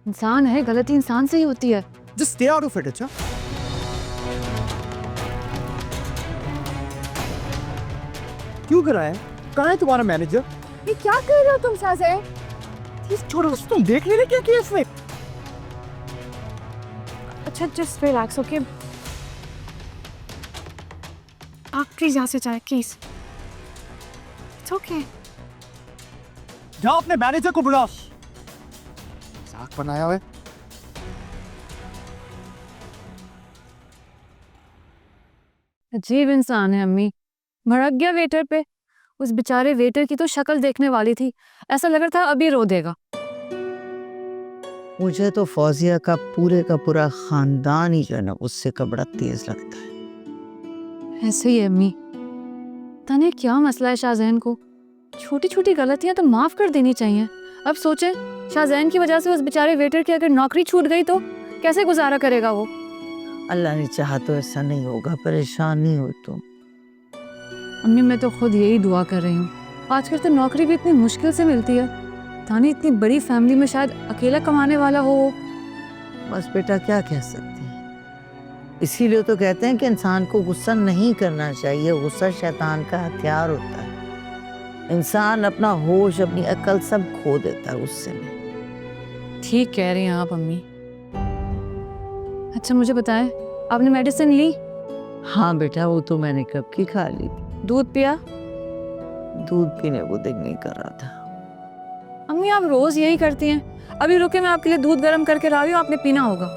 इंसान है, गलती इंसान से ही होती है। Just stay out of it. अच्छा क्यों कराया? कहाँ है तुम्हारा मैनेजर? ये क्या कर रहे हो तुम शाज़ैन? छोड़ो, तुम देख ले रहे क्या किया इसने? अच्छा जस्ट रिलैक्स ओके। आप प्लीज यहाँ से जाए प्लीज। It's okay. जाओ अपने मैनेजर को बुलाओ। मजाक बनाया हुआ है। अजीब इंसान है अम्मी, भड़क गया वेटर पे। उस बेचारे वेटर की तो शक्ल देखने वाली थी, ऐसा लग रहा था अभी रो देगा। मुझे तो फौजिया का पूरा खानदान ही जो है ना उससे का बड़ा तेज लगता है। ऐसे ही है अम्मी। तने क्या मसला है शाज़ैन को? छोटी छोटी गलतियां तो माफ कर देनी चाहिए। अब सोचे शाज़ैन की वजह से उस बेचारे वेटर की अगर नौकरी छूट गई तो कैसे गुजारा करेगा वो? अल्लाह ने चाहा तो ऐसा नहीं होगा, परेशान नहीं हो तुम। अम्मी मैं तो खुद यही दुआ कर रही हूँ। आजकल तो नौकरी भी इतनी मुश्किल से मिलती है। तानी इतनी बड़ी फैमिली में शायद अकेला कमाने वाला हो। बस बेटा क्या कह सकती है, इसीलिए तो कहते हैं कि इंसान को गुस्सा नहीं करना चाहिए। गुस्सा शैतान का हथियार होता है। इंसान अपना होश अपनी अकल सब खो देता है गुस्से में। ठीक कह रही हैं आप अम्मी। अच्छा मुझे बताएं, आपने मेडिसिन ली? हाँ बेटा, वो तो मैंने कब की खा ली थी। दूध पिया? दूध पीने को दिल नहीं कर रहा था। अम्मी आप रोज यही करती हैं। अभी रुके मैं आपके लिए दूध गर्म करके ला रही हूँ, आपने पीना होगा।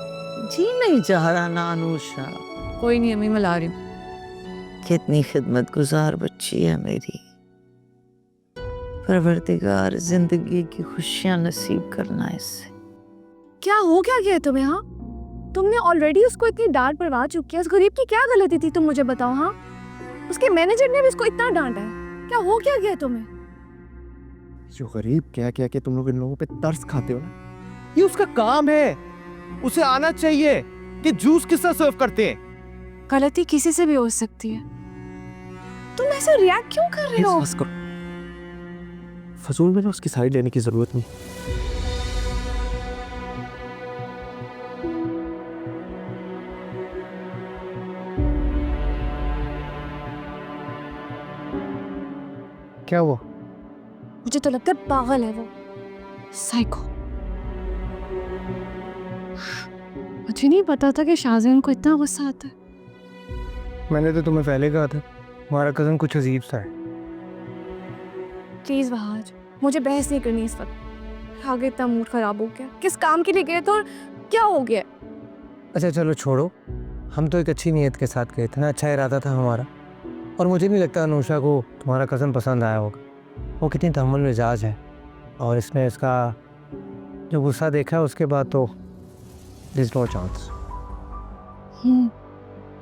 जी नहीं चाह रहा ना अनुषा। कोई नहीं अम्मी, मैं ला रही हूँ। कितनी खिदमत गुजार बच्ची है मेरी। परवरदिगार जिंदगी की खुशियां नसीब करना इससे। क्या हो क्या गया तुम्हें? हाँ तुमने ऑलरेडी उसको इतनी डांट पड़वा चुकी है। उस गरीब की क्या गलती थी तुम मुझे बताओ। हाँ उसके मैनेजर ने भी उसको इतना डांटा है। क्या हो क्या गया तुम्हें? जो गरीब क्या क्या के तुम लोग इन लोगों पे तरस खाते हो ना, ये उसका काम है। उसे आना चाहिए कि जूस किस तरह सर्व करते हैं। गलती किसी से भी हो सकती है। तुम ऐसे रिएक्ट क्यों कर रहे हो? बस करो, फजूल में ना उसकी साइड लेने की जरूरत नहीं। क्या हुआ? मुझे तो लगता है पागल है वो, साइको। मुझे नहीं पता था कि शाज़ैन को इतना गुस्सा आता है। मैंने तो तुम्हें पहले कहा था हमारा कजन कुछ अजीब सा है। प्लीज वहाज, मुझे बहस नहीं करनी इस वक्त। आगे इतना मूड खराब हो गया। किस काम के लिए गए थे और क्या हो गया? अच्छा चलो छोड़ो, हम तो एक अच्छी नीयत के साथ गए थे ना, अच्छा इरादा था हमारा। और मुझे नहीं लगता अनुषा को तुम्हारा कज़न पसंद आया होगा। वो कितनी तहम्मुल मिजाज है, और इसने इसका जो गुस्सा देखा है उसके बाद तो there's no chance।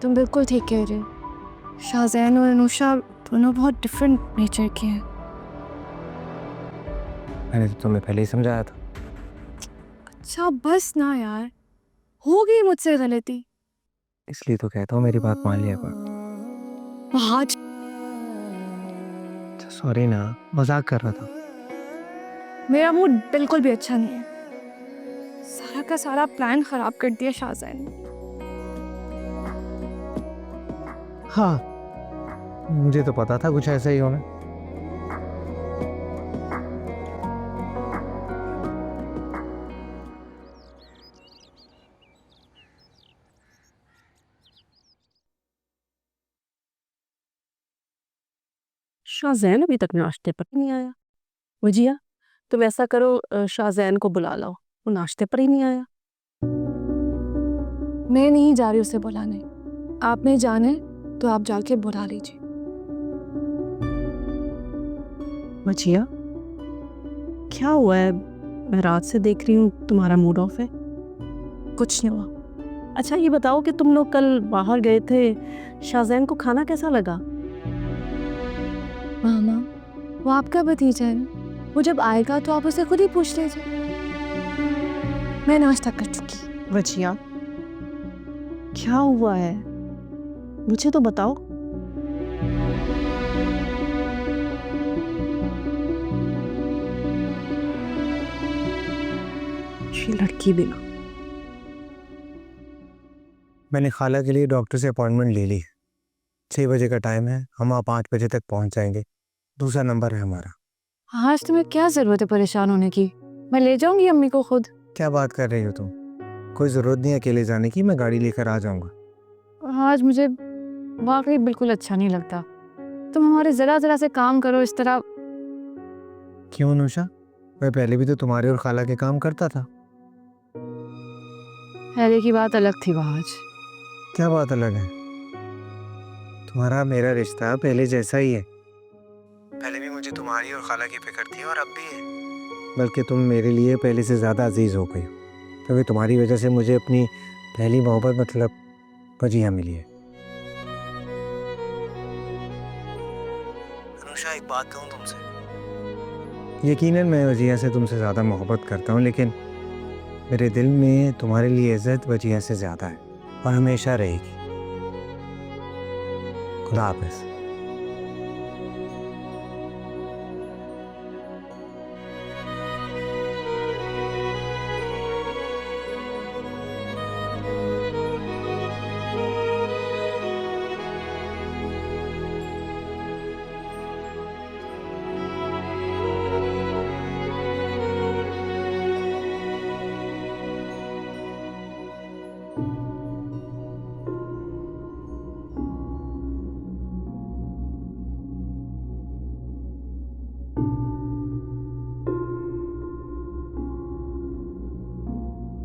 तुम बिल्कुल ठीक कह रहे हो। शाज़ैन और अनुषा दोनों बहुत डिफरेंट नेचर के हैं। मैंने तो तुम्हें पहले ही समझाया था। अच्छा बस ना यार, हो गई मुझसे गलती। इसलिए तो कहता हूँ मेरी बात मान लिया कर। वहाज सॉरी ना, मजाक कर रहा था। मेरा मूड बिल्कुल भी अच्छा नहीं है। सारा का सारा प्लान खराब कर दिया शाज़ैन ने। हाँ मुझे तो पता था कुछ ऐसा ही होना। शाज़ैन अभी तक नाश्ते पर नहीं आया। वजिया तुम ऐसा करो, शाज़ैन को बुला लाओ, वो नाश्ते पर ही नहीं आया। मैं नहीं जा रही उसे बुलाने। आप में जाने तो आप जाके बुला लीजिए। वजिया क्या हुआ है? मैं रात से देख रही हूँ तुम्हारा मूड ऑफ है। कुछ नहीं हुआ। अच्छा ये बताओ कि तुम लोग कल बाहर गए थे, शाज़ैन को खाना कैसा लगा? मामा वो आपका भतीजा है ना, वो जब आएगा तो आप उसे खुद ही पूछ लीजिए। मैं नाश्ता कर चुकी। वजिया क्या हुआ है, मुझे तो बताओ। अच्छी लड़की भी ना। मैंने खाला के लिए डॉक्टर से अपॉइंटमेंट ले ली है। 6 बजे का टाइम है, हम वहाँ 5 बजे तक पहुँच जाएंगे। दूसरा नंबर है हमारा। आज तुम्हें क्या जरूरत है परेशान होने की? मैं ले जाऊंगी अम्मी को खुद। क्या बात कर रही हो तुम? कोई ज़रूरत नहीं है अकेले जाने की, मैं गाड़ी लेकर आ जाऊँगा। आज मुझे वाकई बिल्कुल अच्छा नहीं लगता। तुम हमारे जरा जरा से काम करो इस तरह। क्यों अनुषा? मैं पहले भी तो तुम्हारे और खाला के काम करता था। पहले की बात अलग थी आज। क्या बात अलग है? तुम्हारा मेरा रिश्ता पहले जैसा ही है। पहले भी मुझे तुम्हारी और खाला की फिक्र थी और अब भी है। बल्कि तुम मेरे लिए पहले से ज़्यादा अजीज़ हो गई हो, क्योंकि तुम्हारी वजह से मुझे अपनी पहली मोहब्बत मतलब वजिया मिली है। अनुषा, एक बात कहूँ तुमसे, यकीनन मैं वजिया से तुमसे ज़्यादा मोहब्बत करता हूँ, लेकिन मेरे दिल में तुम्हारे लिए इज्जत वजिया से ज़्यादा है और हमेशा रहेगी। खुदा हाफ़िज़।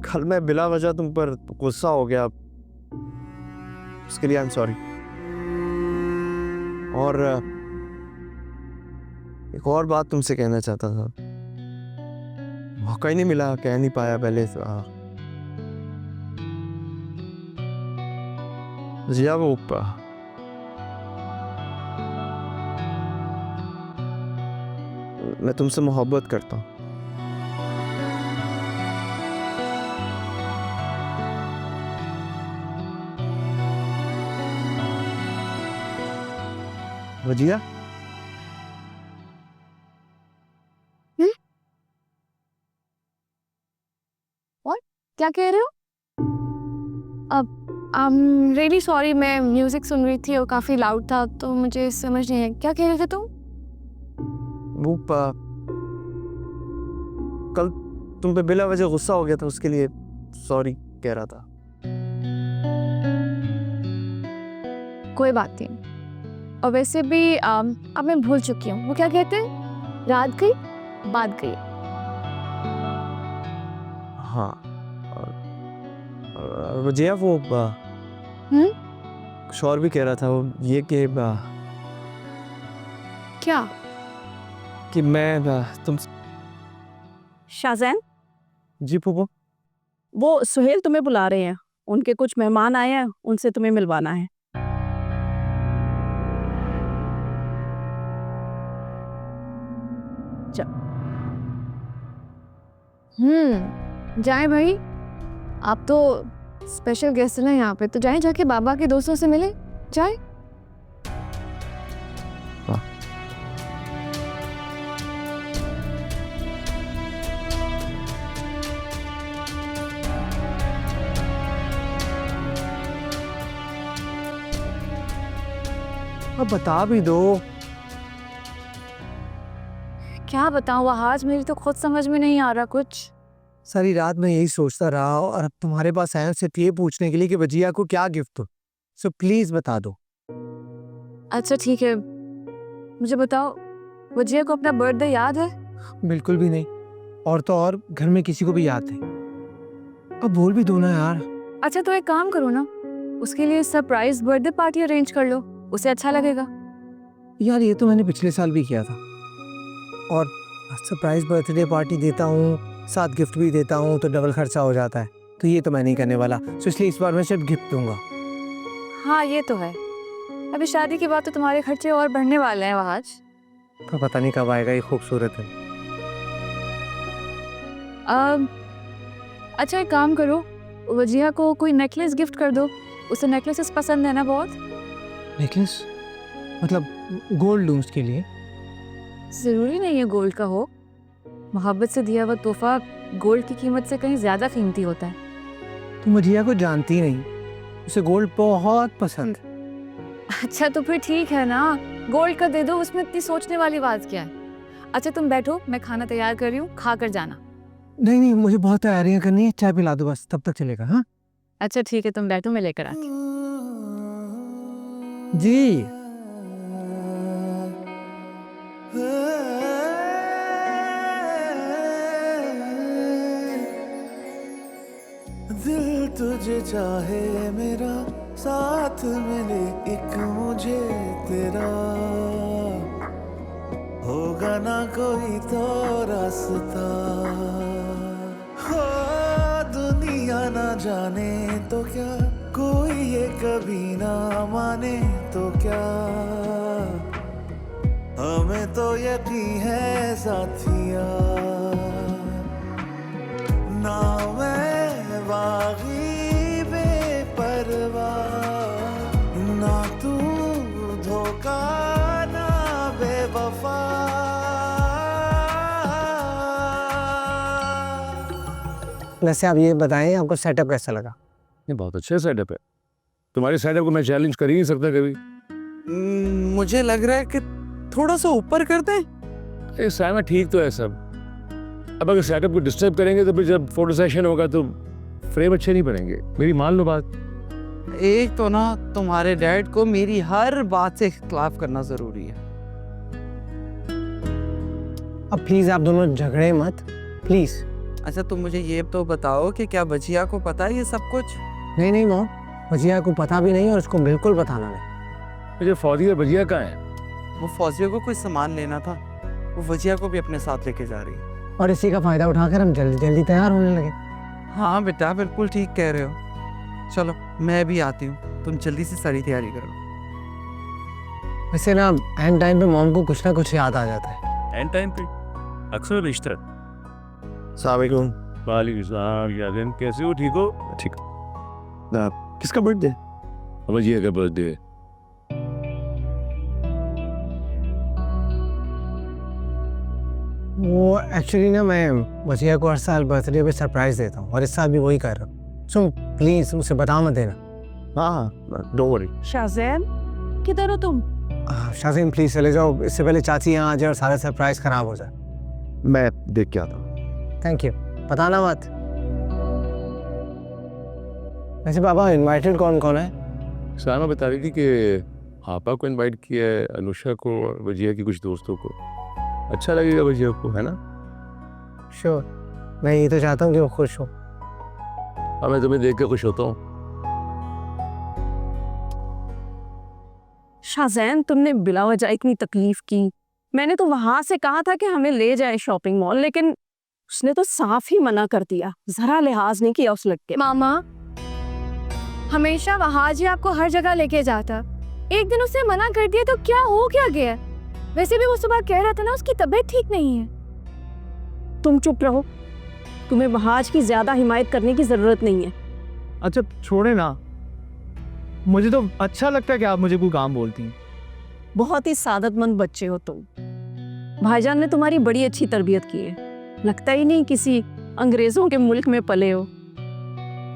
कल मैं बिला वजह तुम पर गुस्सा हो गया, उसके लिए आई एम सॉरी। और एक और बात तुमसे कहना चाहता था, मौका ही नहीं मिला, कह नहीं पाया पहले से। जिया वो मैं तुमसे मोहब्बत करता हूँ। वजिया, क्या कह रहे हो? अब आई एम रियली सॉरी, मैं म्यूजिक सुन रही थी और काफी लाउड था तो मुझे समझ नहीं आया। क्या कह रहे थे तुम? वो कल तुम पे बिला वजह गुस्सा हो गया था, उसके लिए सॉरी कह रहा था। कोई बात नहीं। और वैसे भी अब मैं भूल चुकी हूँ। वो क्या कहते हैं, रात गई बात गई। हाँ, वजिया वो कुछ और भी कह रहा था, वो ये क्या? कि मैं तुम। शाहजैन, जी फूफो। वो सुहेल तुम्हें बुला रहे हैं, उनके कुछ मेहमान आए हैं, उनसे तुम्हें मिलवाना है। जाए भाई, आप तो स्पेशल गेस्ट हैं यहाँ पे, तो जाए जाके बाबा के दोस्तों से मिले जाए। अब बता भी दो। क्या बताऊँ आज मेरी तो खुद समझ में नहीं आ रहा कुछ। सारी रात मैं यही सोचता रहा और अब तुम्हारे पास आया हूं सिर्फ ये पूछने के लिए कि वजिया को क्या गिफ्ट हो। सो प्लीज बता दो। अच्छा ठीक है, मुझे बताओ, वजिया को अपना बर्थडे याद है? बिल्कुल भी नहीं, और तो और घर में किसी को भी याद नहीं। अब बोल भी दो ना यार। अच्छा तो एक काम करो ना, उसके लिए सरप्राइज बर्थडे पार्टी अरेंज कर लो, उसे अच्छा लगेगा। यार ये तो मैंने पिछले साल भी किया था, और सरप्राइज बर्थडे पार्टी देता हूँ, साथ गिफ्ट भी देता हूँ, तो डबल खर्चा हो जाता है। तो ये तो मैं नहीं करने वाला, तो इसलिए इस बार मैं सिर्फ गिफ्ट दूंगा। हाँ ये तो है, अभी शादी के बाद तो तुम्हारे खर्चे और बढ़ने वाले हैं आज। तो पता नहीं कब आएगा ये खूबसूरत है। अच्छा एक काम करो, वजिया को कोई नेकलेस गिफ्ट कर दो, उसे नेकलेसेस पसंद है ना बहुत। नेकलेस मतलब गोल्ड लूं उसके लिए? जरूरी नहीं है गोल्ड का हो, मोहब्बत से दिया हुआ तोहफा गोल्ड की कीमत से कहीं ज्यादा कीमती होता है। तुम मजिया को जानती नहीं, उसे गोल्ड बहुत पसंद है। अच्छा तो फिर ठीक है ना, गोल्ड का दे दो, उसमें इतनी सोचने वाली बात क्या है। अच्छा तुम बैठो, मैं खाना तैयार कर रही हूँ, खा कर जाना। नहीं नहीं, मुझे बहुत तैयारियां करनी है, चाय पिला दो बस, तब तक चलेगा। हाँ अच्छा ठीक है, तुम बैठो, मैं लेकर आती हूँ। जी। दिल तुझे चाहे मेरा, साथ मिले एक मुझे तेरा, होगा ना कोई तो रास्ता। हो दुनिया ना जाने तो क्या, कोई ये कभी ना माने तो क्या, हमें तो यकीन है साथिया। ना मैं बागी बेपरवाह, ना तू धोखा ना बेवफा। वैसे आप ये बताएं, आपको सेटअप कैसा लगा? ये बहुत अच्छा सेटअप है। तुम्हारे सेटअप को मैं चैलेंज कर ही नहीं सकता कभी। मुझे लग रहा है कि थोड़ा सा ऊपर कर दें। ये साइमा ठीक तो है सब। अब अगर सेटअप को डिस्टर्ब करेंगे तो फिर जब फोटो सेशन होगा तो फ्रेम अच्छे नहीं बनेंगे। मेरी मान लो बात। एक तो ना तुम्हारे डैड को मेरी हर बात से इख्तिलाफ करना जरूरी है। अब प्लीज आप दोनों झगड़े मत, प्लीज। अच्छा तुम मुझे ये तो बताओ कि क्या बचिया को पता है ये सब कुछ? नहीं नहीं मॉम, मजिया को पता भी नहीं और उसको बिल्कुल बताना नहीं। मुझे फौजी और भजिया कहाँ है? वो फौजिया को कोई सामान लेना था, वो वजिया को भी अपने साथ लेके जा रही है। और इसी का फायदा उठाकर हम जल्दी जल्दी तैयार होने लगे। हाँ बेटा बिल्कुल ठीक कह रहे हो। चलो मैं भी आती हूँ, तुम जल्दी से सारी तैयारी करो। वैसे ना एंड टाइम पे मॉम को कुछ ना कुछ याद आ जाता है। एंड टाइम पे अक्सर रिश्ता। सलाम। वालेकुम सलाम यादें, कैसे हो? ठीक हो? ठीक। किसका बर्थडे? भजिया का बर्थडे है। वो एक्चुअली ना मैं मजिया को हर साल बर्थडे पे सरप्राइज देता हूँ और इस साल भी वही कर रहा हूँ। सो प्लीज उसे बता मत देना। हाँ, डोंट वरी। शाज़ैन किधर हो तुम? शाज़ीन प्लीज चले जाओ, इससे पहले चाची यहाँ आ जाए और सारा सरप्राइज खराब हो जाए। मैं देख के आता हूँ। थैंक यू, बताना मत। वैसे पापा इनवाइटेड कौन कौन है? साइमा बता रही थी कि आपा को इनवाइट किया है, अनुषा को और भजिया की कुछ दोस्तों को। अच्छा लगेगा भजिया को, है ना? श्योर, मैं ये तो चाहता हूँ कि वो खुश हो। और मैं तुम्हें देख के खुश होता हूँ। शाज़ैन तुमने बिला वजह इतनी तकलीफ की। मैंने तो वहां से कहा था कि हमें ले जाए शॉपिंग मॉल, लेकिन उसने तो साफ ही मना कर दिया, जरा लिहाज नहीं किया उस लड़के। मामा हमेशा वहाज ही आपको हर जगह लेके जाता, एक दिन उसे मना कर दिया तो क्या हो क्या गया? वैसे भी वो सुबह कह रहा था ना उसकी तबीयत ठीक नहीं है। तुम चुप रहो, तुम्हें वहाज की ज्यादा हिमायत करने की जरूरत नहीं है। अच्छा छोड़े ना, मुझे तो अच्छा लगता है कि आप मुझे कोई काम बोलती हैं। बहुत ही सादतमंद बच्चे हो तुम। भाईजान ने तुम्हारी बड़ी अच्छी तरबियत की है, लगता ही नहीं किसी अंग्रेजों के मुल्क में पले हो।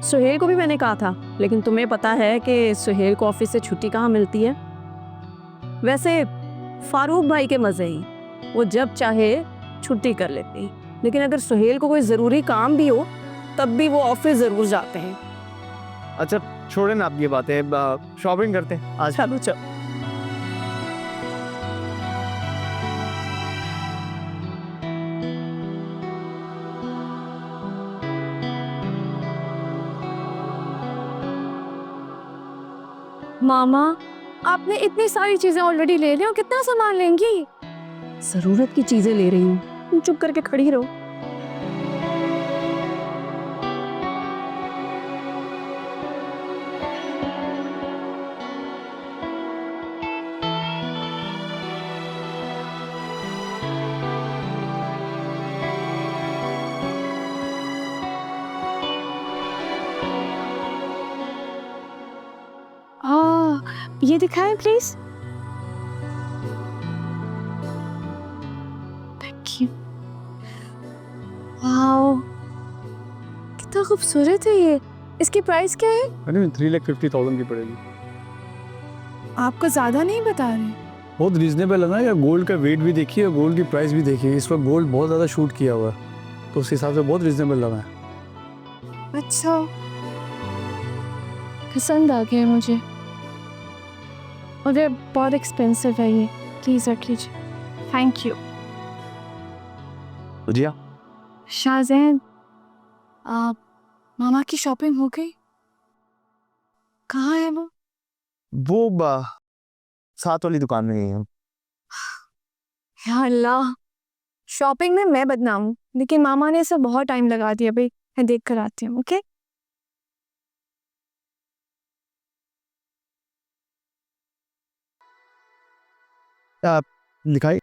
सुहेल को भी मैंने कहा था, लेकिन तुम्हें पता है कि सुहेल को ऑफिस से छुट्टी कहाँ मिलती है। वैसे फारूक भाई के मजे ही, वो जब चाहे छुट्टी कर लेते हैं, लेकिन अगर सुहेल को कोई ज़रूरी काम भी हो तब भी वो ऑफिस ज़रूर जाते हैं। अच्छा छोड़े ना आप ये बातें, शॉपिंग करते हैं आज। चलो चलो। मामा आपने इतनी सारी चीजें ऑलरेडी ले ली हो, कितना सामान लेंगी? ज़रूरत की चीज़ें ले रही हूँ, तुम चुप करके खड़ी रहो। ये दिखाएं प्लीज। Thank you. वाओ खूबसूरत है ये। इसकी प्राइस क्या है? मैंने 3,50,000 की पड़ेगी। आपको ज़्यादा नहीं बता रहे? बहुत रीजनेबल है ना यार। गोल्ड का वेट भी देखिए और गोल्ड की प्राइस भी देखिए। इस वक्त गोल्ड बहुत ज़्यादा शूट किया हुआ है, तो उस हिसाब से बहुत रीजनेबल लगा है। अच्छा, पसंद आ गया मुझे। और ये बहुत एक्सपेंसिव है ये, प्लीज़ रख लीजिए। Thank you. जिया शाहजैन, आप मामा की शॉपिंग हो गई? कहाँ है वो? साथ वाली दुकान में गई हूँ। या अल्लाह, शॉपिंग में मैं बदनाम हूँ, लेकिन मामा ने इसे बहुत टाइम लगा दिया। भाई मैं देख कर आती हूँ। ओके, लिखाई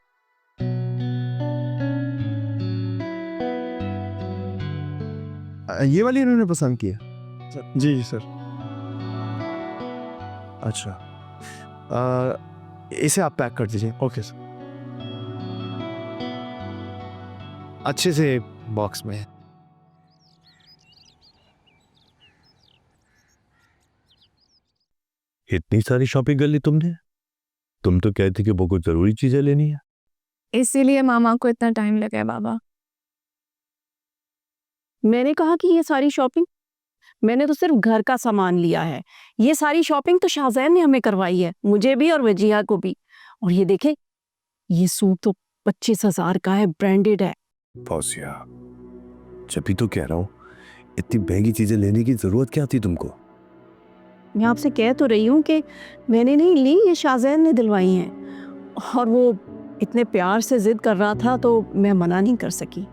ये वाली इन्होंने पसंद की है। जी जी सर। अच्छा, इसे आप पैक कर दीजिए ओके सर। अच्छे से बॉक्स में। इतनी सारी शॉपिंग कर ली तुमने? तुम तो कहते कि वो कुछ जरूरी चीजें लेनी है। इसीलिए मामा को इतना टाइम लगा है बाबा। मैंने कहा कि ये सारी शॉपिंग, मैंने तो सिर्फ घर का सामान लिया है। ये सारी शॉपिंग तो शाहजैन ने हमें करवाई है, मुझे भी और वजिया को भी। और ये देखे, ये सूट तो 25,000 का है, ब्रांडेड है। फौजिया, जब भी तो कह रहा हूँ, इतनी महंगी चीजें लेने की जरूरत क्या थी तुमको? मैं आपसे कह तो रही हूँ कि मैंने नहीं ली, ये शाहजैन ने दिलवाई हैं। और वो इतने प्यार से जिद कर रहा था तो मैं मना नहीं कर सकी।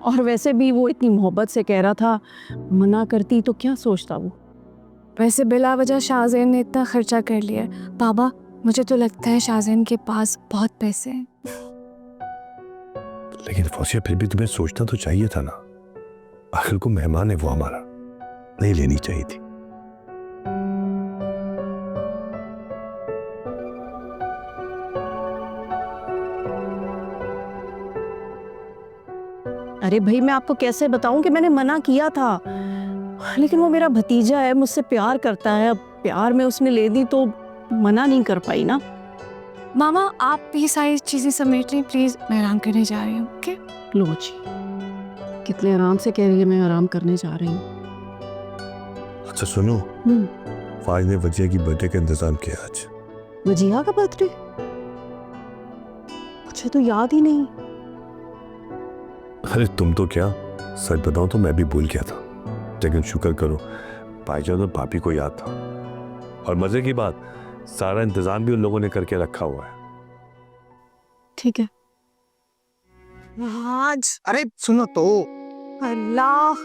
और वैसे भी वो इतनी मोहब्बत से कह रहा था, मना करती तो क्या सोचता वो। वैसे बिला वजह शाहजैन ने इतना खर्चा कर लिया है। बाबा, मुझे तो लगता है शाहजैन के पास बहुत पैसे हैं। लेकिन फौजिया, फिर भी तुम्हें सोचना तो चाहिए था ना। आखिर को मेहमान है वो हमारा, नहीं लेनी चाहिए थी। अरे भाई, मैं आपको कैसे बताऊं कि मैंने मना किया था, लेकिन वो मेरा भतीजा है, मुझसे प्यार करता है। अब प्यार में उसने ले दी तो मना नहीं कर पाई ना। मामा, आप भी सारी चीज़ें समेट लें प्लीज़, मैं आराम करने जा रही हूँ। ओके, लो जी, कितने आराम से कह रही है मैं आराम करने जा रही हूँ। अच्छा सुनो, फाज ने वजिया की बर्थडे का इंतजाम किया आज। वजिया का बर्थडे? मुझे तो याद ही नहीं। अरे तुम तो क्या, सच बताओ तो मैं भी भूल गया था। लेकिन शुक्र करो भाईजान और भाभी को याद था। और मजे की बात, सारा इंतजाम भी उन लोगों ने करके रखा हुआ है। ठीक है। आज अरे सुनो तो। अल्लाह,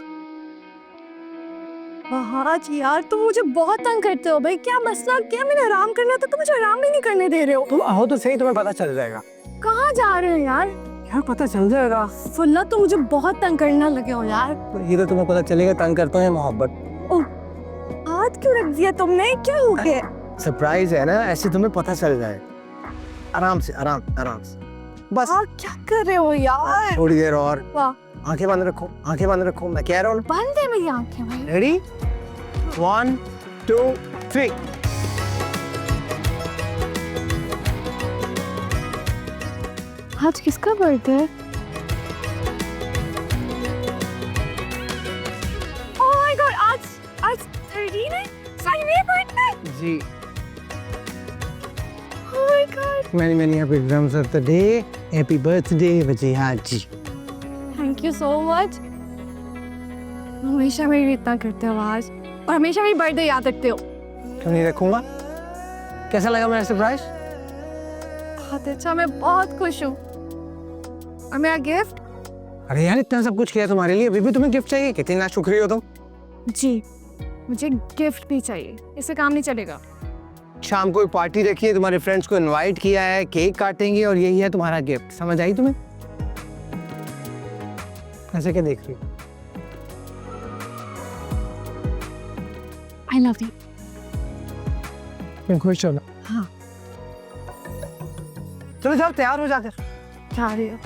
आज यार तुम मुझे बहुत तंग करते हो भाई। क्या मसला, क्या मैंने आराम करना था तो मुझे आराम भी नहीं करने दे रहे हो। तुम आओ तो सही, तुम्हें पता चल जाएगा। कहाँ जा रहे हो यार? यार पता चल जाएगा। फुल्ला, तुम मुझे बहुत तंग करना लगे हो यार। ये तो तुम्हें पता चलेगा, तंग करता है मोहब्बत। हाथ क्यों रख दिया तुमने? क्या हो गया? सरप्राइज है ना, ऐसे तुम्हें पता चल जाए। आराम से, आराम से बस। क्या कर रहे हो यार? थोड़ी देर और। वाह। आंखें बंद रखो, आंखें बंद रखो, मैं कह रहा हूँ। बंद है मेरी आंखें भाई। रेडी? 1 2 3। आज किसका बर्थडे है? ओह माय गॉड, आज 13 है। सही में बर्थडे? जी। Oh my God, Many happy returns of the day. Happy birthday Vajiya ji. Thank you so much. हमेशा मेरी इतना करते हो आज, और हमेशा मेरी बर्थडे याद रखते हो। क्यों नहीं रखूंगा? कैसा लगा मेरा सरप्राइज? बहुत अच्छा, मैं बहुत खुश हूँ। और मेरा गिफ्ट? अरे यार, इतना सब कुछ किया तुम्हारे लिए, अभी भी तुम्हें गिफ्ट चाहिए? कितनी ना शुक्रिया हो तुम। जी, मुझे गिफ्ट भी चाहिए, इससे काम नहीं चलेगा। शाम को एक पार्टी रखी है, तुम्हारे फ्रेंड्स को इनवाइट किया है, केक काटेंगे और यही है तुम्हारा गिफ्ट। समझ आई तुम्हें? ऐसे क्या देख रही हो? I love you. तुम खुश हो ना? हाँ। चलो जाओ, तैयार हो जाकर। जा रही हो?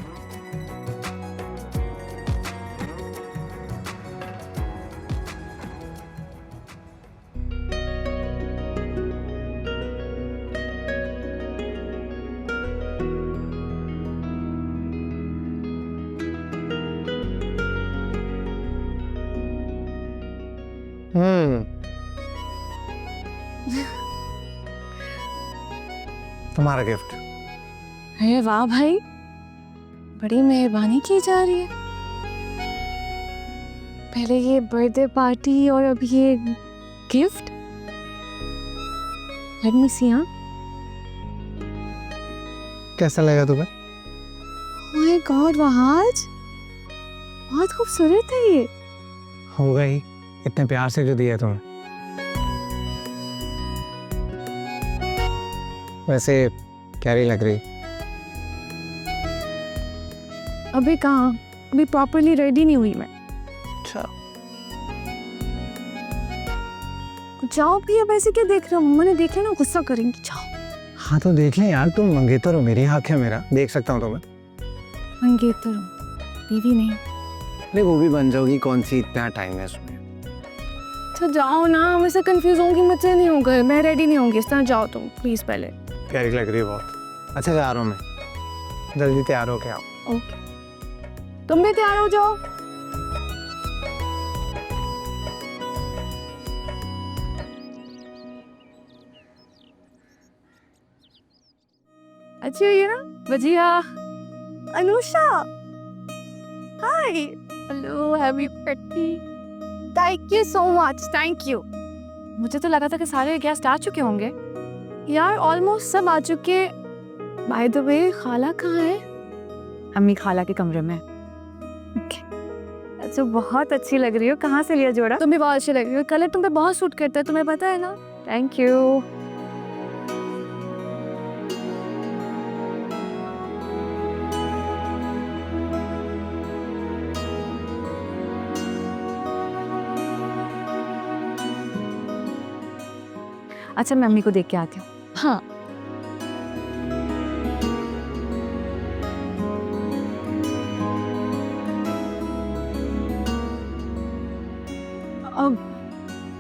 तुम्हारा गिफ्ट। अरे वाह भाई, बड़ी मेहरबानी की जा रही है। पहले ये बर्थडे पार्टी और अब ये गिफ्ट। लेट मी सी। हाँ, कैसा लगा तुम्हें? माय गॉड वहाज, बहुत खूबसूरत है ये। होगा ही, इतने प्यार से जो दिया तुम्हें। वैसे कैरी लग रही। अभी कहाँ, अभी प्रॉपरली रेडी नहीं हुई मैं। अच्छा, जाओ भी, अब ऐसे क्या देख रहे हो? मम्मा ने देख लिया ना, गुस्सा करेंगी। जाओ। हाँ तो देख लें यार, तुम मंगेतर हो, मेरी हक है, मेरा देख सकता हूँ तुम्हें। मंगेतर हूँ, बीवी नहीं। अरे वो भी बन जाओगी, कौन सी इतना टाइम है उसमें। तो जाओ ना, मैं से कंफ्यूज होंगी, मुझसे नहीं होगा, मैं रेडी नहीं होंगी इस तरह। जाओ तुम प्लीज पहले। प्यारी लग रही है बहुत। अच्छा जा रहा हूँ मैं, जल्दी तैयार हो के आओ। ओके, तुम भी तैयार हो जाओ। अच्छी हुई है ना Vajiya? Anusha, hi, hello, happy birthday. Thank you so much, thank you. मुझे तो लगा था कि सारे गेस्ट आ चुके होंगे यार, ऑलमोस्ट सब आ चुके। बाय द वे, खाला कहाँ है? अम्मी खाला के कमरे में। अच्छा, बहुत अच्छी लग रही हो। कहाँ से लिया जोड़ा? तुम भी बहुत अच्छी लग रही हो, कलर तुम पे बहुत सूट करता है, तुम्हें पता है ना। Thank you. अच्छा, मैं अम्मी को देख के आती हूँ। हाँ,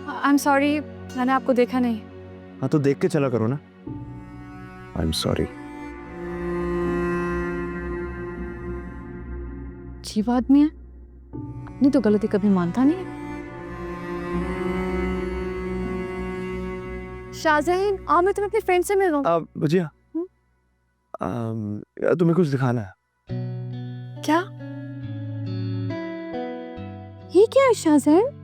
आई एम सॉरी, मैंने आपको देखा नहीं। हाँ तो देख के चला करो ना। I am sorry. अजीब आदमी है, अपनी तो गलती कभी मानता नहीं है। शाहजहान, आओ, मैं तुम्हें अपने फ्रेंड से मिल रहा हूँ। भजिया, तुम्हें कुछ दिखाना है। क्या? ये क्या है शाहजहान?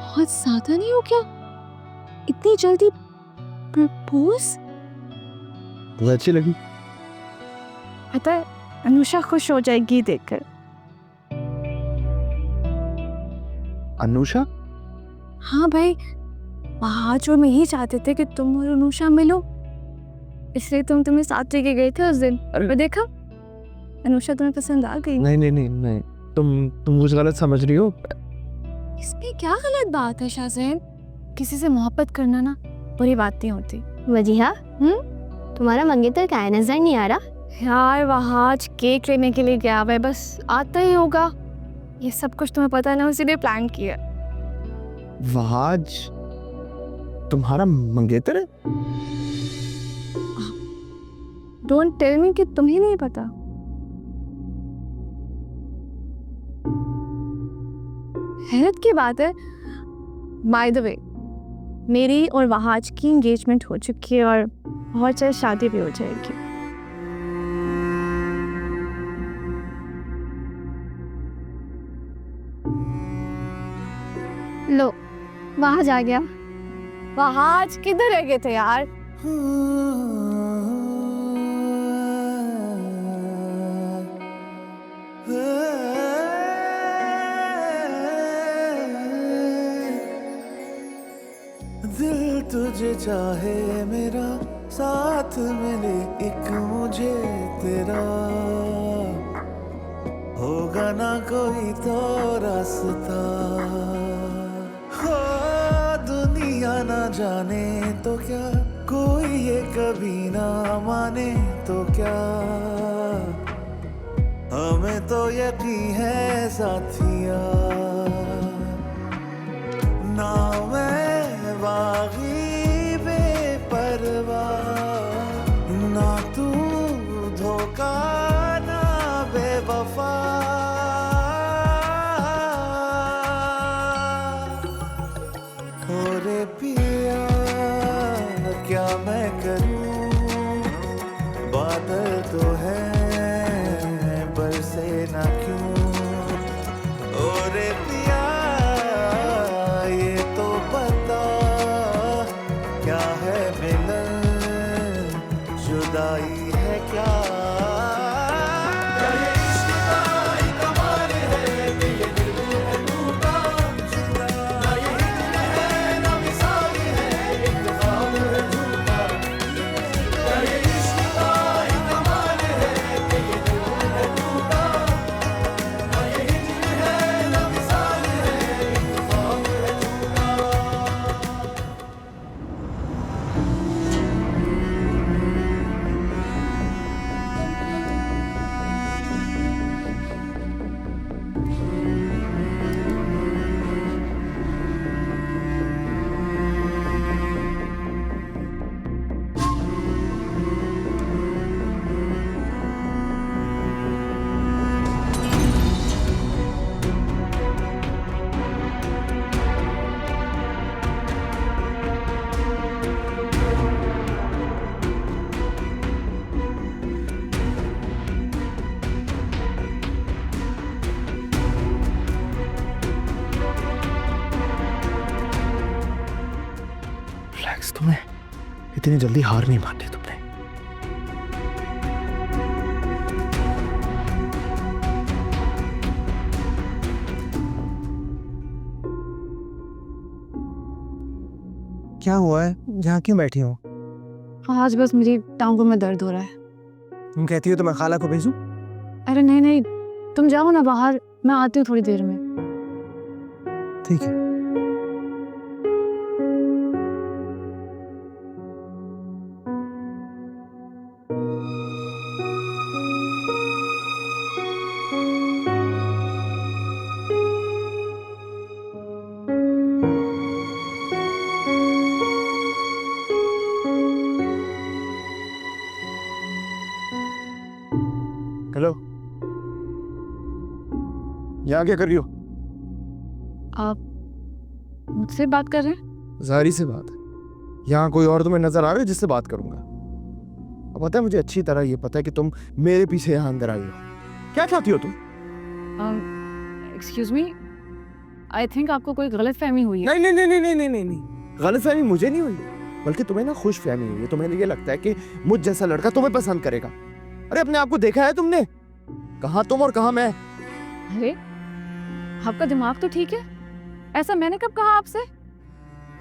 बहुत ज्यादा नहीं हो क्या? इतनी जल्दी प्रपोज? तुम्हें अच्छी लगी? पता है, अनुषा खुश हो जाएगी देखकर। अनुषा? हाँ भाई, वहाँ जो मैं यही चाहते थे कि तुम और अनुषा मिलो, इसलिए तुम्हें साथ लेके गए थे उस दिन। और मैं देखा, अनुषा तुम्हें पसंद आ गई। नहीं नहीं नहीं नहीं, तुम कुछ गलत समझ रही हो। इसमें क्या गलत बात है शाहजहान? किसी से मोहब्बत करना ना बुरी बात नहीं होती। वजीहा, तुम्हारा मंगेतर का नजर नहीं आ रहा? यार वहाँ आज केक लेने के लिए गया हुआ है, बस आता ही होगा। ये सब कुछ तुम्हें पता है ना, उसी ने प्लान किया। वहाज तुम्हारा मंगेतर है? डोंट टेल मी कि तुम्हें नहीं पता। हैरत की बात है। बाय द वे, मेरी और वहाज की एंगेजमेंट हो चुकी है और बहुत जल्द शादी भी हो जाएगी। लो, वहां जा गया। वहाज किधर रह गए थे यार? दिल तुझे चाहे मेरा, साथ मिले एक मुझे तेरा, होगा ना कोई तो रास्ता। हो दुनिया ना जाने तो क्या, कोई ये कभी ना माने तो क्या, हमें तो यकीन है साथिया। ना मैं बागी बेपरवाह, ना तू धोखा, ना बेवफा, इतनी जल्दी हार नहीं माननी तुमने। क्या हुआ है? यहाँ क्यों बैठी हो? आज बस मेरी टांगों में दर्द हो रहा है। तुम कहती हो तो मैं खाला को भेजूं? अरे नहीं नहीं, तुम जाओ ना बाहर, मैं आती हूँ थोड़ी देर में। ठीक है। हेलो, यहाँ क्या कर रही हो? आप मुझसे बात कर रहे हैं? जाहिर सी बात है, यहाँ कोई और तुम्हें नजर आ रहा है जिससे बात करूंगा? अब पता है मुझे अच्छी तरह ये पता है कि तुम मेरे पीछे यहाँ अंदर आई हो। क्या चाहती हो तुम? एक्सक्यूज मी, आई थिंक आपको कोई गलतफहमी हुई है। नहीं नहीं नहीं नहीं नहीं नहीं नहीं, गलतफहमी मुझे नहीं हुई, बल्कि तुम्हें ना खुशफहमी हुई है। तुम्हें ये लगता है कि मुझ जैसा लड़का तुम्हें पसंद करेगा। अरे अपने आप को देखा है तुमने? कहाँ तुम और कहाँ मैं? अरे आपका दिमाग तो ठीक है, ऐसा मैंने कब कहा आपसे?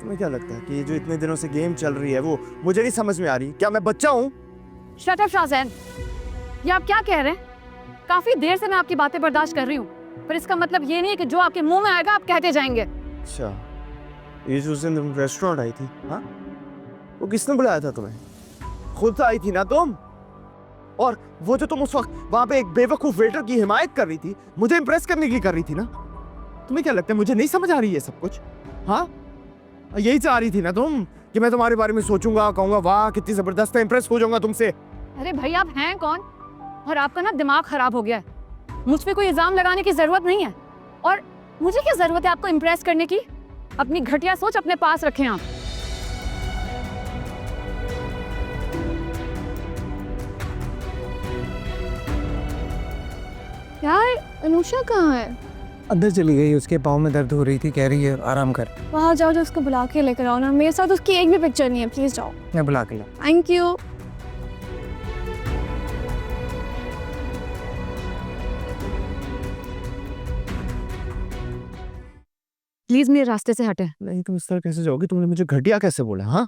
तुम्हें क्या लगता है कि ये जो इतने दिनों से गेम चल रही है वो मुझे नहीं समझ में आ रही? क्या मैं बच्चा हूँ? शट अप शाहज़ैन, ये आप क्या कह रहे हैं? काफी देर से मैं आपकी बातें बर्दाश्त कर रही हूँ, पर इसका मतलब ये नहीं है कि जो आपके मुंह में आएगा आप कहते जाएंगे। अच्छा, ये जो उस दिन तुम रेस्टोरेंट आई थी, हाँ, वो किसने बुलाया था तुम्हें? खुद आई थी ना तुम? और वो जो तुम उस वक्त वहां पे एक बेवकूफ वेटर की हिमायत कर रही थी, मुझे इंप्रेस करने के लिए कर रही थी ना? तुम्हें क्या लगता है मुझे नहीं समझ आ रही है सब कुछ? हाँ, यही चाह रही थी ना तुम कि मैं तुम्हारे बारे में सोचूंगा, कहूंगा वाह कितनी जबरदस्त है, इंप्रेस हो जाऊंगा तुमसे। अरे भाई आप हैं कौन? और आपका ना दिमाग खराब हो गया है। मुझ पे कोई इल्जाम लगाने की जरूरत नहीं है, और मुझे क्या जरूरत है आपको इंप्रेस करने की? अपनी घटिया सोच अपने पास रखें आप। यार अनुषा कहाँ है? अंदर चली गई, उसके पाँव में दर्द हो रही थी, कह रही है आराम कर। वहाँ जाओ, जो उसको बुला के लेकर आओ ना। मेरे साथ उसकी एक भी पिक्चर नहीं है, प्लीज जाओ। मैं बुला के ला। Thank you. प्लीज मेरे रास्ते से हटे। नहीं तुम इस तरह कैसे जाओगी? तुमने मुझे घटिया कैसे बोला? हाँ,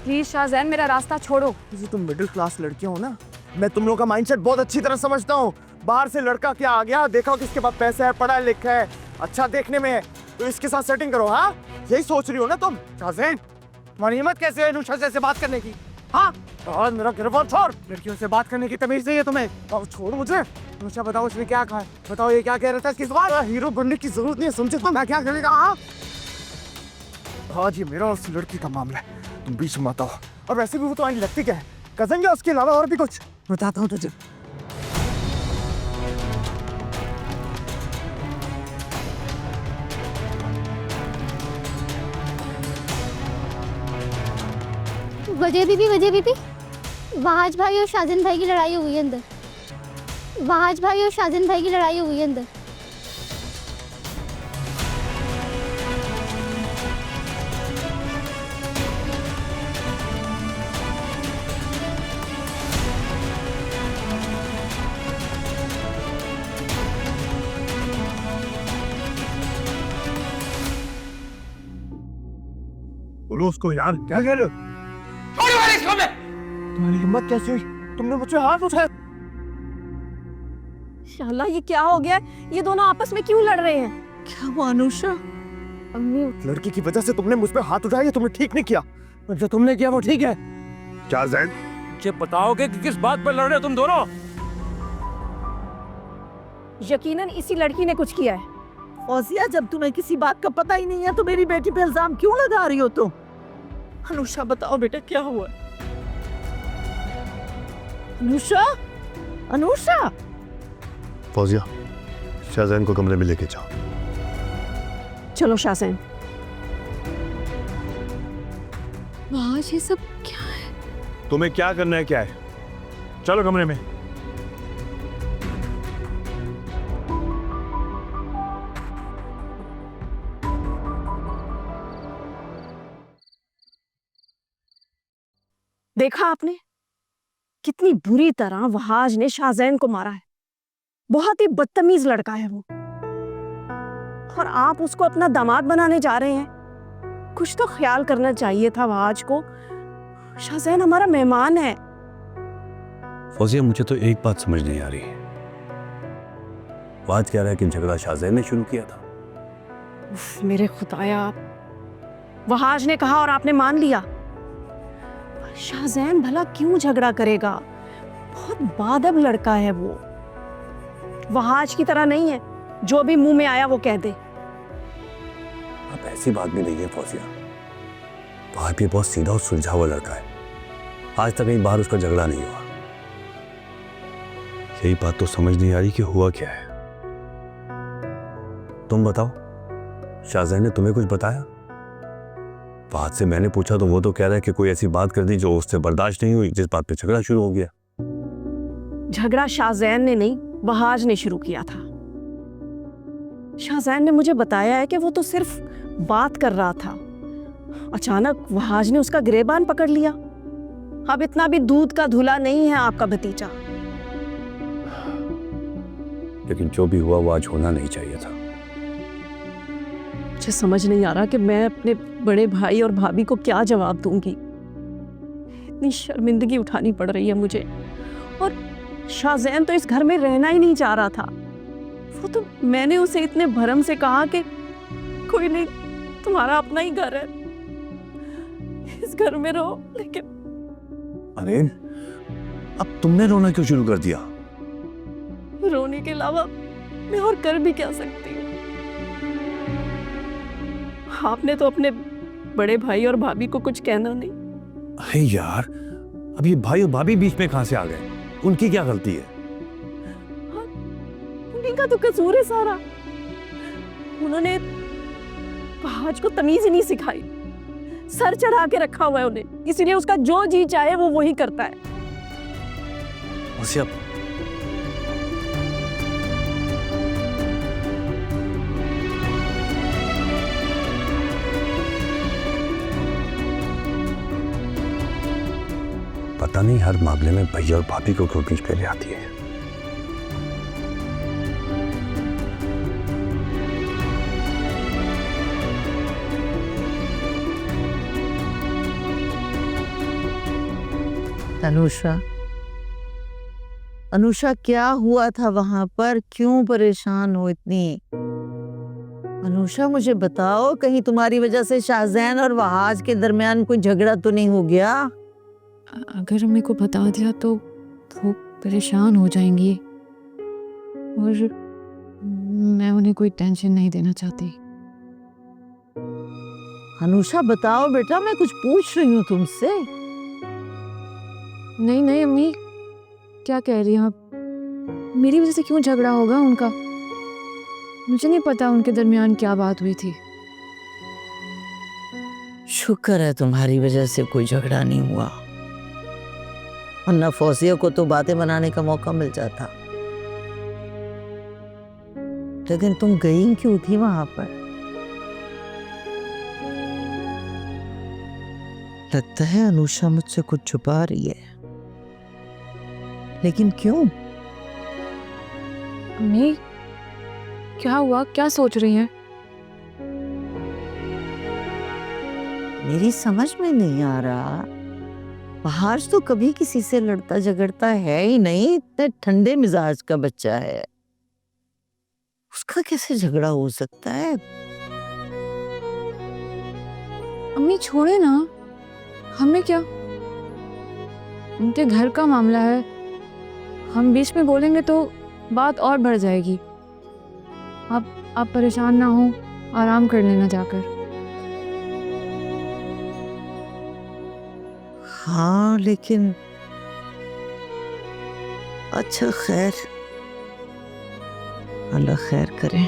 प्लीज शाहज़ैन मेरा रास्ता छोड़ो। तुम मिडिल क्लास लड़कियां हो ना, मैं तुम लोगों का माइंडसेट बहुत अच्छी तरह समझता हूँ। बाहर से लड़का क्या आ गया, देखा किसके पास पैसा है, पढ़ा लिखा है, अच्छा देखने में है, तो इसके साथ सेटिंग करो। हाँ, यही सोच रही हो ना तुम? शाहज़ैन, तुम्हारी हिम्मत कैसे है अनुषा से बात करने की? हाँ, और मेरा गिरफ्तार छोड़। लड़कियों से बात करने की तमीज नहीं है तुम्हें? अब छोड़ मुझे। अनुषा बताओ उसने क्या कहा? बताओ ये क्या कह रहा था? इसकी जुबान हीरो बनने की जरूरत नहीं है, समझे? तो मैं क्या करेगा? हाँ, आज ये मेरा और उस लड़की का मामला है, तुम बीच में मत आओ। और वैसे भी वो तुम्हारी लगती क्या है? कजन या उसके अलावा और भी कुछ? बताता हूँ तुझे। वजह बीबी, वहाज भाई और शाहजहान भाई की लड़ाई हुई है अंदर। वहाज भाई और शाहजहान भाई की लड़ाई हुई है अंदर। बोलो उसको यार, क्या कह रहे हो? तुम्हारी हिम्मत कैसे हुई? तुमने मुझसे हाथ उठाया? शाला ये क्या हो गया? ये दोनों आपस में क्यों लड़ रहे हैं? क्या हुआ अनुषा? अम्मी, लड़की की वजह से तुमने मुझ पे हाथ उठाया, ये तुमने ठीक नहीं किया। जो तुमने किया वो ठीक है? क्या जैन? मुझे बताओगे कि किस बात पर लड़ रहे हो तुम दोनों? यकीनन इसी लड़की ने कुछ किया है। फौजिया, जब तुम्हें किसी बात का पता ही नहीं है तो मेरी बेटी पे इल्जाम क्यों लगा रही हो तुम? अनुषा बताओ बेटा क्या हुआ? अनुषा, अनुषा। फौजिया, शाहजैन को कमरे में लेके जाओ। चलो शाहज़ैन। वहाज ये सब क्या है? तुम्हें क्या करना है? क्या है? चलो कमरे में। देखा आपने कितनी बुरी तरह वहाज ने शाहजैन को मारा है। बहुत ही बदतमीज लड़का है वो, और आप उसको अपना दामाद बनाने जा रहे हैं। कुछ तो ख्याल करना चाहिए था वहाज को। शाहजैन हमारा मेहमान है। फौजिया, मुझे तो एक बात समझ नहीं आ रही। बात कह रहा है कि झगड़ा शाहजैन ने शुरू किया था। उफ, मेरे खुदाया, वहाज ने कहा और आपने मान लिया। शाहजैन भला क्यों झगड़ा करेगा? बहुत बादब लड़का है वो, वहाज की तरह नहीं है जो भी मुंह में आया वो कह दे। अब ऐसी बात भी नहीं है फौजिया, भाभी बहुत सीधा और सुलझा हुआ लड़का है। आज तक कहीं बाहर उसका झगड़ा नहीं हुआ। यही बात तो समझ नहीं आ रही कि हुआ क्या है। तुम बताओ, शाहजैन ने तुम्हें कुछ बताया? बात से मैंने पूछा तो वो तो कह रहा है कि कोई ऐसी बात कर दी जो उससे बर्दाश्त नहीं हुई, जिस बात पे झगड़ा शुरू हो गया। झगड़ा शाहजैन ने नहीं, वहाज ने शुरू किया था। शाहजैन ने मुझे बताया है कि वो तो सिर्फ बात कर रहा था, अचानक वहाज ने उसका गिरेबान पकड़ लिया। अब इतना भी दूध का धुला नहीं है आपका भतीजा। लेकिन जो भी हुआ वो आज होना नहीं चाहिए था। मुझे समझ नहीं आ रहा कि मैं अपने बड़े भाई और भाभी को क्या जवाब दूंगी। इतनी शर्मिंदगी उठानी पड़ रही है मुझे। और शाहजैन तो इस घर में रहना ही नहीं चाह रहा था। वो तो मैंने उसे इतने भरम से कहा कि कोई नहीं, तुम्हारा अपना ही घर है, इस घर में रहो। लेकिन अरे अब तुमने रोना क्यों शुरू कर दिया? रोने के अलावा मैं और कर भी क्या सकती हूँ? आपने तो अपने बड़े भाई और भाभी को कुछ कहना नहीं। अरे यार, अब ये भाई और भाभी बीच में कहां से आ गए? उनकी क्या गलती है? उन्हीं का तो कसूर है सारा। उन्होंने वहाज को तमीज ही नहीं सिखाई, सर चढ़ा के रखा हुआ है उन्हें, इसलिए उसका जो जी चाहे वो वही करता है। उसे अब पता नहीं हर मामले में भैया और भाभी को क्यों बीच पे ले आती है। अनुषा, अनुषा क्या हुआ था वहां पर? क्यों परेशान हो इतनी? अनुषा मुझे बताओ, कहीं तुम्हारी वजह से शाहजैन और वहाज के दरमियान कोई झगड़ा तो नहीं हो गया? अगर मेरे को बता दिया तो वो परेशान हो जाएंगी, और मैं उन्हें कोई टेंशन नहीं देना चाहती। अनुषा बताओ बेटा, मैं कुछ पूछ रही हूँ तुमसे। नहीं नहीं अम्मी, क्या कह रही हैं आप? मेरी वजह से क्यों झगड़ा होगा उनका? मुझे नहीं पता उनके दरमियान क्या बात हुई थी। शुक्र है तुम्हारी वजह से कोई झगड़ा नहीं हुआ, वरना फौजिया को तो बातें बनाने का मौका मिल जाता। लेकिन तुम गई क्यों थी वहां पर? लगता है अनुषा मुझसे कुछ छुपा रही है, लेकिन क्यों? अम्मी, क्या हुआ? क्या सोच रही हैं? मेरी समझ में नहीं आ रहा। वहाज तो कभी किसी से लड़ता झगड़ता है ही नहीं, इतने ठंडे मिजाज का बच्चा है, उसका कैसे झगड़ा हो सकता है? अम्मी छोड़े ना, हमें क्या? उनके घर का मामला है, हम बीच में बोलेंगे तो बात और बढ़ जाएगी। आप परेशान ना हो, आराम कर लेना जाकर। हाँ लेकिन अच्छा खैर, अल्लाह खैर करे।